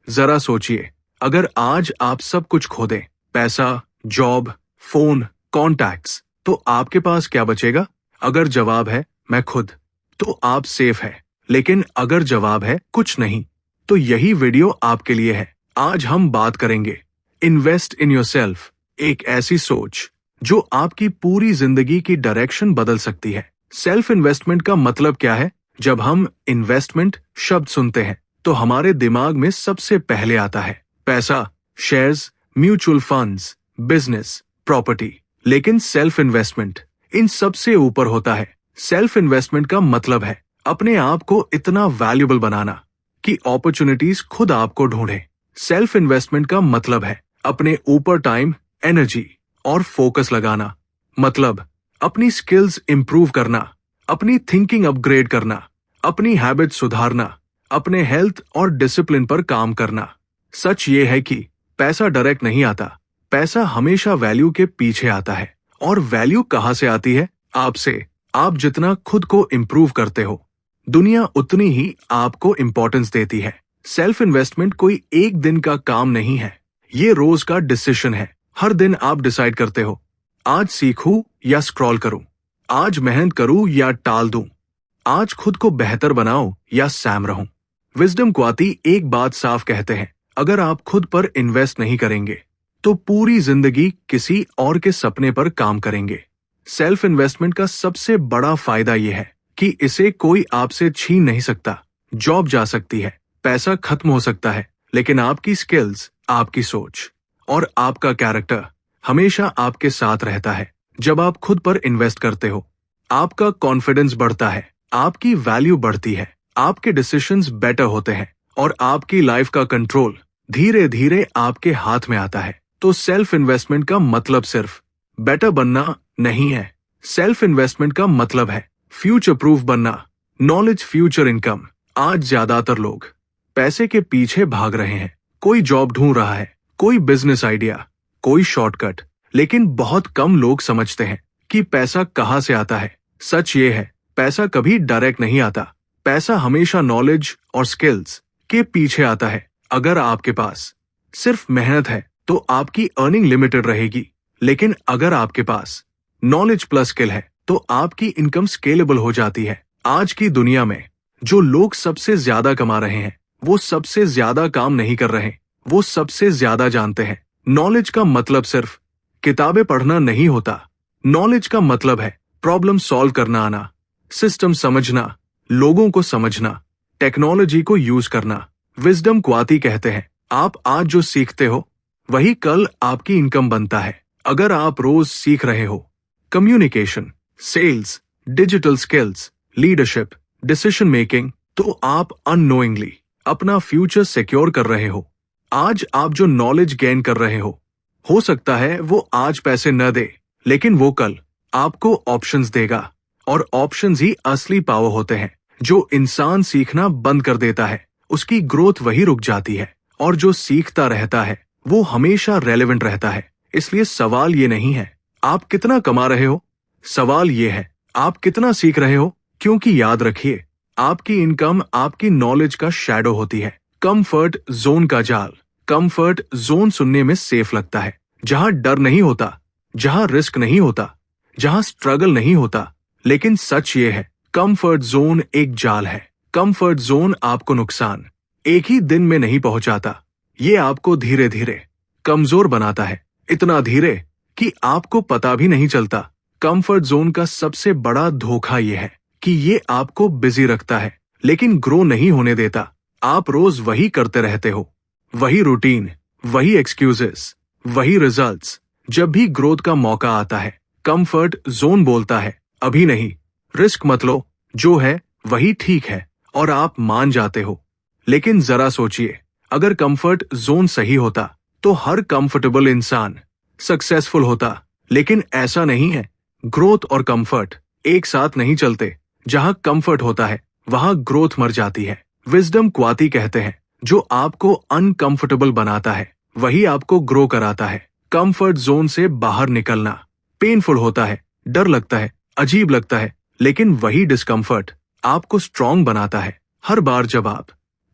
जरा सोचिए, अगर आज आप सब कुछ खो दें, पैसा, जॉब, फोन, कॉन्टैक्ट्स, तो आपके पास क्या बचेगा? अगर जवाब है मैं खुद, तो आप सेफ है। लेकिन अगर जवाब है कुछ नहीं, तो यही वीडियो आपके लिए है। आज हम बात करेंगे इन्वेस्ट इन योरसेल्फ, एक ऐसी सोच जो आपकी पूरी जिंदगी की डायरेक्शन बदल सकती है। सेल्फ इन्वेस्टमेंट का मतलब क्या है? जब हम इन्वेस्टमेंट शब्द सुनते हैं तो हमारे दिमाग में सबसे पहले आता है पैसा, shares, mutual funds, business, property. लेकिन सेल्फ इन्वेस्टमेंट इन सबसे ऊपर होता है। सेल्फ इन्वेस्टमेंट का मतलब है अपने आप को इतना वैल्यूएबल बनाना कि अपॉर्चुनिटीज खुद आपको ढूंढे। सेल्फ इन्वेस्टमेंट का मतलब है अपने ऊपर टाइम, एनर्जी और फोकस लगाना। मतलब अपनी स्किल्स इंप्रूव करना, अपनी थिंकिंग अपग्रेड करना, अपनी हैबिट सुधारना, अपने हेल्थ और डिसिप्लिन पर काम करना। सच ये है कि पैसा डायरेक्ट नहीं आता, पैसा हमेशा वैल्यू के पीछे आता है। और वैल्यू कहाँ से आती है? आपसे। आप जितना खुद को इंप्रूव करते हो, दुनिया उतनी ही आपको इंपॉर्टेंस देती है। सेल्फ इन्वेस्टमेंट कोई एक दिन का काम नहीं है, ये रोज का डिसीजन है। हर दिन आप डिसाइड करते हो, आज सीखूं या स्क्रॉल करूं, आज मेहनत करूं या टाल दूं, आज खुद को बेहतर बनाऊं या सैम रहूं। विजडम क्वाती एक बात साफ कहते हैं, अगर आप खुद पर इन्वेस्ट नहीं करेंगे तो पूरी जिंदगी किसी और के सपने पर काम करेंगे। सेल्फ इन्वेस्टमेंट का सबसे बड़ा फायदा यह है कि इसे कोई आपसे छीन नहीं सकता। जॉब जा सकती है, पैसा खत्म हो सकता है, लेकिन आपकी स्किल्स, आपकी सोच और आपका कैरेक्टर हमेशा आपके साथ रहता है। जब आप खुद पर इन्वेस्ट करते हो, आपका कॉन्फिडेंस बढ़ता है, आपकी वैल्यू बढ़ती है, आपके डिसीजंस बेटर होते हैं और आपकी लाइफ का कंट्रोल धीरे धीरे आपके हाथ में आता है। तो सेल्फ इन्वेस्टमेंट का मतलब सिर्फ बेटर बनना नहीं है। सेल्फ इन्वेस्टमेंट का मतलब है फ्यूचर प्रूफ बनना, नॉलेज, फ्यूचर इनकम। आज ज्यादातर लोग पैसे के पीछे भाग रहे हैं। कोई जॉब ढूंढ रहा है, कोई बिजनेस आइडिया, कोई शॉर्टकट, लेकिन बहुत कम लोग समझते हैं कि पैसा कहाँ से आता है। सच ये है, पैसा कभी डायरेक्ट नहीं आता। पैसा हमेशा नॉलेज और स्किल्स के पीछे आता है। अगर आपके पास सिर्फ मेहनत है तो आपकी अर्निंग लिमिटेड रहेगी, लेकिन अगर आपके पास नॉलेज प्लस स्किल है तो आपकी इनकम स्केलेबल हो जाती है। आज की दुनिया में जो लोग सबसे ज्यादा कमा रहे हैं वो सबसे ज्यादा काम नहीं कर रहे, वो सबसे ज्यादा जानते हैं। नॉलेज का मतलब सिर्फ किताबें पढ़ना नहीं होता। नॉलेज का मतलब है प्रॉब्लम सॉल्व करना आना, सिस्टम समझना, लोगों को समझना, टेक्नोलॉजी को यूज करना। विजडम क्वाती कहते हैं, आप आज जो सीखते हो वही कल आपकी इनकम बनता है। अगर आप रोज सीख रहे हो communication, sales, digital skills, leadership, decision making, तो आप अननोइंगली अपना फ्यूचर सिक्योर कर रहे हो। आज आप जो नॉलेज गेन कर रहे हो सकता है वो आज पैसे न दे, लेकिन वो कल आपको ऑप्शंस देगा। और ऑप्शंस ही असली पावर होते हैं। जो इंसान सीखना बंद कर देता है उसकी ग्रोथ वही रुक जाती है, और जो सीखता रहता है वो हमेशा रेलेवेंट रहता है। इसलिए सवाल ये नहीं है आप कितना कमा रहे हो, सवाल ये है आप कितना सीख रहे हो। क्योंकि याद रखिए, आपकी इनकम आपकी नॉलेज का शैडो होती है। कंफर्ट जोन का जाल। कंफर्ट जोन सुनने में सेफ लगता है, जहां डर नहीं होता, जहां रिस्क नहीं होता, जहां स्ट्रगल नहीं होता। लेकिन सच ये है, कंफर्ट जोन एक जाल है। कंफर्ट जोन आपको नुकसान एक ही दिन में नहीं पहुंचाता, ये आपको धीरे धीरे कमजोर बनाता है, इतना धीरे कि आपको पता भी नहीं चलता। कंफर्ट जोन का सबसे बड़ा धोखा ये है कि ये आपको बिजी रखता है, लेकिन ग्रो नहीं होने देता। आप रोज वही करते रहते हो, वही रूटीन, वही एक्सक्यूजेस, वही रिजल्ट्स। जब भी ग्रोथ का मौका आता है, कंफर्ट जोन बोलता है अभी नहीं, रिस्क मत लो, जो है वही ठीक है, और आप मान जाते हो। लेकिन जरा सोचिए, अगर कंफर्ट जोन सही होता तो हर कंफर्टेबल इंसान सक्सेसफुल होता, लेकिन ऐसा नहीं है। ग्रोथ और कंफर्ट एक साथ नहीं चलते। जहां कंफर्ट होता है वहां ग्रोथ मर जाती है। विजडम क्वाती कहते हैं, जो आपको अनकंफर्टेबल बनाता है वही आपको ग्रो कराता है। कंफर्ट जोन से बाहर निकलना पेनफुल होता है, डर लगता है, अजीब लगता है, लेकिन वही डिस्कम्फर्ट आपको स्ट्रांग बनाता है। हर बार जब आप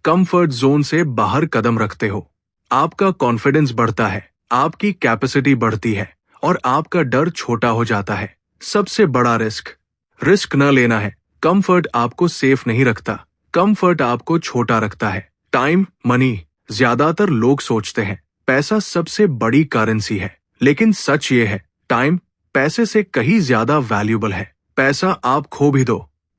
कंफर्ट जोन से बाहर कदम रखते हो, आपका कॉन्फिडेंस बढ़ता है, आपकी कैपेसिटी बढ़ती है और आपका डर छोटा हो जाता है। सबसे बड़ा रिस्क न लेना है। कंफर्ट आपको सेफ नहीं रखता, कंफर्ट आपको छोटा रखता है। टाइम, मनी, ज्यादातर लोग सोचते हैं पैसा सबसे बड़ी करेंसी है, लेकिन सच ये है टाइम पैसे से कहीं ज्यादा वैल्यूबल है। पैसा आप खो भी दो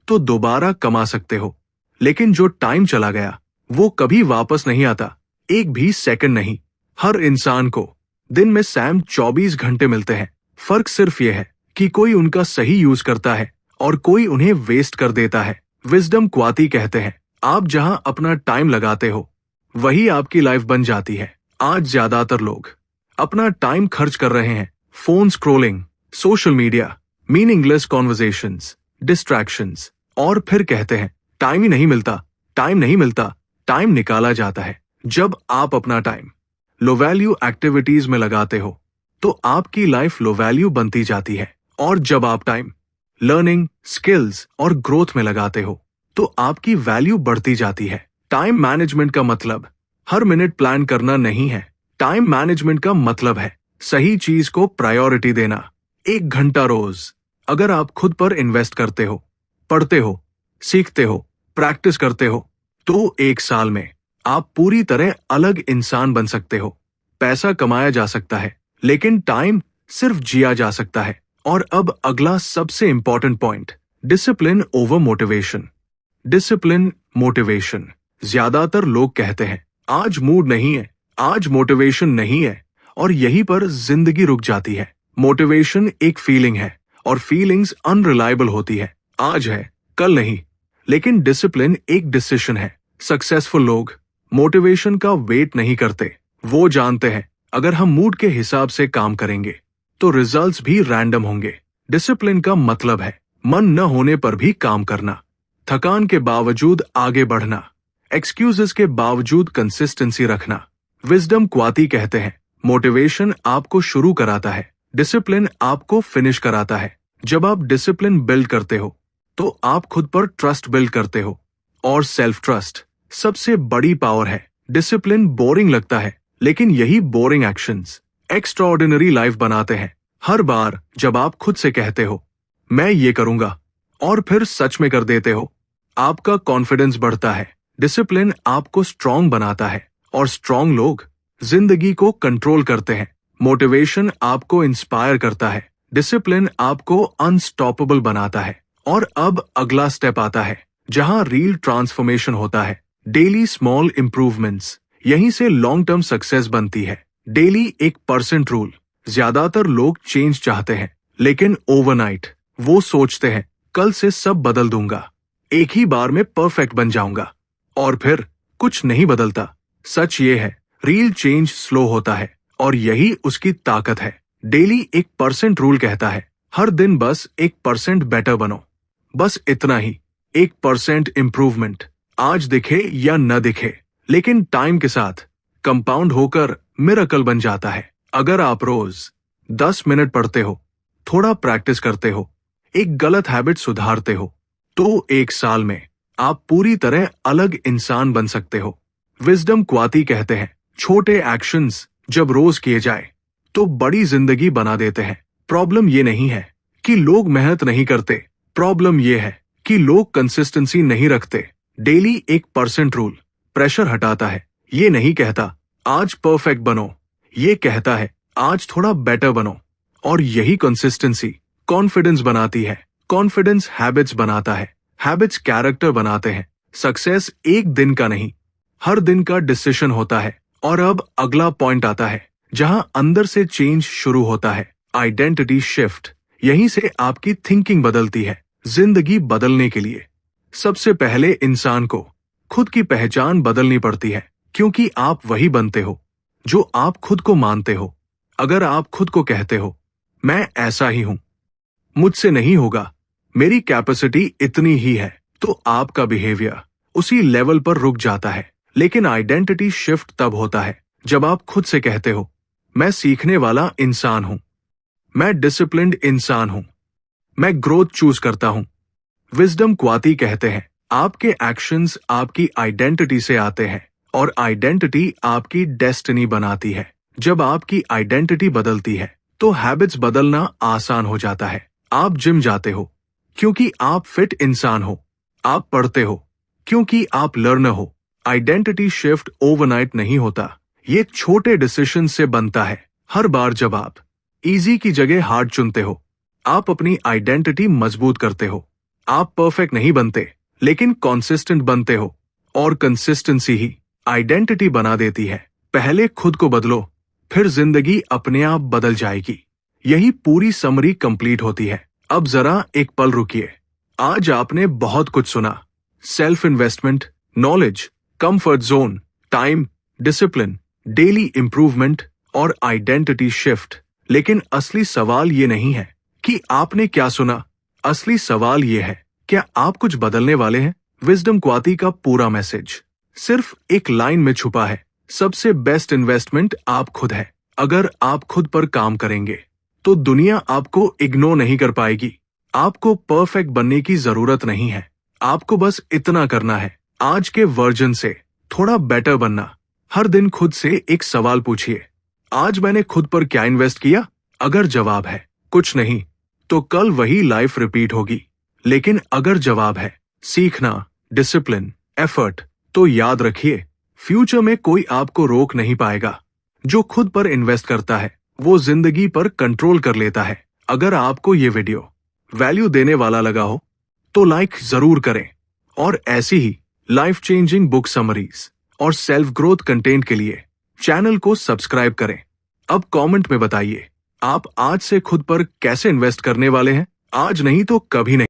तो दोबारा कमा सकते हो, लेकिन जो टाइम चला गया वो कभी वापस नहीं आता, एक भी सेकंड नहीं। हर इंसान को दिन में 24 घंटे मिलते हैं, फर्क सिर्फ ये है कि कोई उनका सही यूज करता है और कोई उन्हें वेस्ट कर देता है। विजडम क्वाती कहते हैं, आप जहां अपना टाइम लगाते हो वही आपकी लाइफ बन जाती है। आज ज्यादातर लोग अपना टाइम खर्च कर रहे हैं phone scrolling, social media, meaningless conversations, distractions, और फिर कहते हैं टाइम ही नहीं मिलता, टाइम नहीं मिलता। टाइम निकाला जाता है। जब आप अपना टाइम लो वैल्यू एक्टिविटीज में लगाते हो तो आपकी लाइफ लो वैल्यू बनती जाती है, और जब आप टाइम लर्निंग, स्किल्स और ग्रोथ में लगाते हो तो आपकी वैल्यू बढ़ती जाती है। टाइम मैनेजमेंट का मतलब हर मिनट प्लान करना नहीं है। टाइम मैनेजमेंट का मतलब है सही चीज को प्रायोरिटी देना। 1 घंटा रोज अगर आप खुद पर इन्वेस्ट करते हो, पढ़ते हो, सीखते हो, प्रैक्टिस करते हो, तो 1 साल में आप पूरी तरह अलग इंसान बन सकते हो। पैसा कमाया जा सकता है, लेकिन टाइम सिर्फ जिया जा सकता है। और अब अगला सबसे important point, discipline over motivation. Discipline, motivation. ज्यादातर लोग कहते हैं आज मूड नहीं है, आज मोटिवेशन नहीं है, और यहीं पर जिंदगी रुक जाती है। मोटिवेशन एक फीलिंग है और फीलिंग्स अनरिलायबल होती है, आज है कल नहीं। लेकिन डिसिप्लिन एक डिसीजन है। सक्सेसफुल लोग मोटिवेशन का वेट नहीं करते, वो जानते हैं अगर हम मूड के हिसाब से काम करेंगे तो रिजल्ट्स भी रैंडम होंगे। डिसिप्लिन का मतलब है मन न होने पर भी काम करना, थकान के बावजूद आगे बढ़ना, एक्सक्यूजेस के बावजूद कंसिस्टेंसी रखना। विजडम क्वाती कहते हैं मोटिवेशन आपको शुरू कराता है, डिसिप्लिन आपको फिनिश कराता है। जब आप डिसिप्लिन बिल्ड करते हो तो आप खुद पर ट्रस्ट बिल्ड करते हो, और सेल्फ ट्रस्ट सबसे बड़ी पावर है। डिसिप्लिन बोरिंग लगता है, लेकिन यही बोरिंग एक्शंस एक्स्ट्राऑर्डिनरी लाइफ बनाते हैं। हर बार जब आप खुद से कहते हो मैं ये करूंगा और फिर सच में कर देते हो, आपका कॉन्फिडेंस बढ़ता है। डिसिप्लिन आपको स्ट्रांग बनाता है, और स्ट्रांग लोग जिंदगी को कंट्रोल करते हैं। मोटिवेशन आपको इंस्पायर करता है, डिसिप्लिन आपको अनस्टॉपेबल बनाता है। और अब अगला स्टेप आता है जहां रियल ट्रांसफॉर्मेशन होता है। डेली स्मॉल इंप्रूवमेंट्स, यहीं से लॉन्ग टर्म सक्सेस बनती है। Daily 1% rule. ज्यादातर लोग चेंज चाहते हैं, लेकिन ओवरनाइट वो सोचते हैं कल से सब बदल दूंगा, एक ही बार में परफेक्ट बन जाऊंगा, और फिर कुछ नहीं बदलता। सच ये है रियल चेंज स्लो होता है, और यही उसकी ताकत है। डेली 1% रूल कहता है हर दिन बस 1% बेटर बनो, बस इतना ही। 1% इम्प्रूवमेंट आज दिखे या न दिखे, लेकिन टाइम के साथ कंपाउंड होकर मिरेकल बन जाता है। अगर आप रोज 10 मिनट पढ़ते हो, थोड़ा प्रैक्टिस करते हो, एक गलत हैबिट सुधारते हो, तो 1 साल में आप पूरी तरह अलग इंसान बन सकते हो। विजडम क्वाती कहते हैं छोटे एक्शंस जब रोज किए जाए तो बड़ी जिंदगी बना देते हैं। प्रॉब्लम ये नहीं है कि लोग मेहनत नहीं करते, प्रॉब्लम ये है कि लोग कंसिस्टेंसी नहीं रखते। डेली 1% रूल प्रेशर हटाता है। ये नहीं कहता आज परफेक्ट बनो, ये कहता है आज थोड़ा बेटर बनो, और यही कंसिस्टेंसी कॉन्फिडेंस बनाती है। कॉन्फिडेंस हैबिट्स बनाता है, हैबिट्स कैरेक्टर बनाते हैं। सक्सेस एक दिन का नहीं, हर दिन का डिसीजन होता है। और अब अगला पॉइंट आता है जहां अंदर से चेंज शुरू होता है, आइडेंटिटी शिफ्ट। यहीं से आपकी थिंकिंग बदलती है। जिंदगी बदलने के लिए सबसे पहले इंसान को खुद की पहचान बदलनी पड़ती है, क्योंकि आप वही बनते हो जो आप खुद को मानते हो। अगर आप खुद को कहते हो मैं ऐसा ही हूं, मुझसे नहीं होगा, मेरी कैपेसिटी इतनी ही है, तो आपका बिहेवियर उसी लेवल पर रुक जाता है। लेकिन आइडेंटिटी शिफ्ट तब होता है जब आप खुद से कहते हो मैं सीखने वाला इंसान हूं, मैं डिसिप्लिन्ड इंसान हूं, मैं ग्रोथ चूज करता हूं। विजडम क्वाती कहते हैं आपके एक्शंस आपकी आइडेंटिटी से आते हैं और आइडेंटिटी आपकी डेस्टिनी बनाती है। जब आपकी आइडेंटिटी बदलती है तो हैबिट्स बदलना आसान हो जाता है। आप जिम जाते हो क्योंकि आप फिट इंसान हो। आप पढ़ते हो क्योंकि आप लर्नर हो। आइडेंटिटी शिफ्ट ओवरनाइट नहीं होता, ये छोटे डिसीजन से बनता है। हर बार जब आप इजी की जगह हार्ड चुनते हो, आप अपनी आइडेंटिटी मजबूत करते हो। आप परफेक्ट नहीं बनते, लेकिन कॉन्सिस्टेंट बनते हो, और कंसिस्टेंसी ही आइडेंटिटी बना देती है। पहले खुद को बदलो, फिर जिंदगी अपने आप बदल जाएगी। यही पूरी समरी कंप्लीट होती है। अब जरा एक पल रुकिए। आज आपने बहुत कुछ सुना, self investment, knowledge, comfort zone, time, discipline, daily improvement और आइडेंटिटी शिफ्ट। लेकिन असली सवाल ये नहीं है कि आपने क्या सुना। असली सवाल ये है, क्या आप कुछ बदलने वाले हैं? विजडम क्वाती का पूरा मैसेज सिर्फ एक लाइन में छुपा है। सबसे बेस्ट इन्वेस्टमेंट आप खुद है। अगर आप खुद पर काम करेंगे तो दुनिया आपको इग्नोर नहीं कर पाएगी। आपको परफेक्ट बनने की जरूरत नहीं है। आपको बस इतना करना है, आज के वर्जन से थोड़ा बेटर बनना। हर दिन खुद से एक सवाल पूछिए, आज मैंने खुद पर क्या इन्वेस्ट किया? अगर जवाब है कुछ नहीं, तो कल वही लाइफ रिपीट होगी। लेकिन अगर जवाब है सीखना, डिसिप्लिन, एफर्ट, तो याद रखिए, फ्यूचर में कोई आपको रोक नहीं पाएगा। जो खुद पर इन्वेस्ट करता है वो जिंदगी पर कंट्रोल कर लेता है। अगर आपको ये वीडियो वैल्यू देने वाला लगा हो तो लाइक जरूर करें, और ऐसी ही लाइफ चेंजिंग बुक समरीज और सेल्फ ग्रोथ कंटेंट के लिए चैनल को सब्सक्राइब करें। अब कमेंट में बताइए, आप आज से खुद पर कैसे इन्वेस्ट करने वाले हैं? आज नहीं तो कभी नहीं।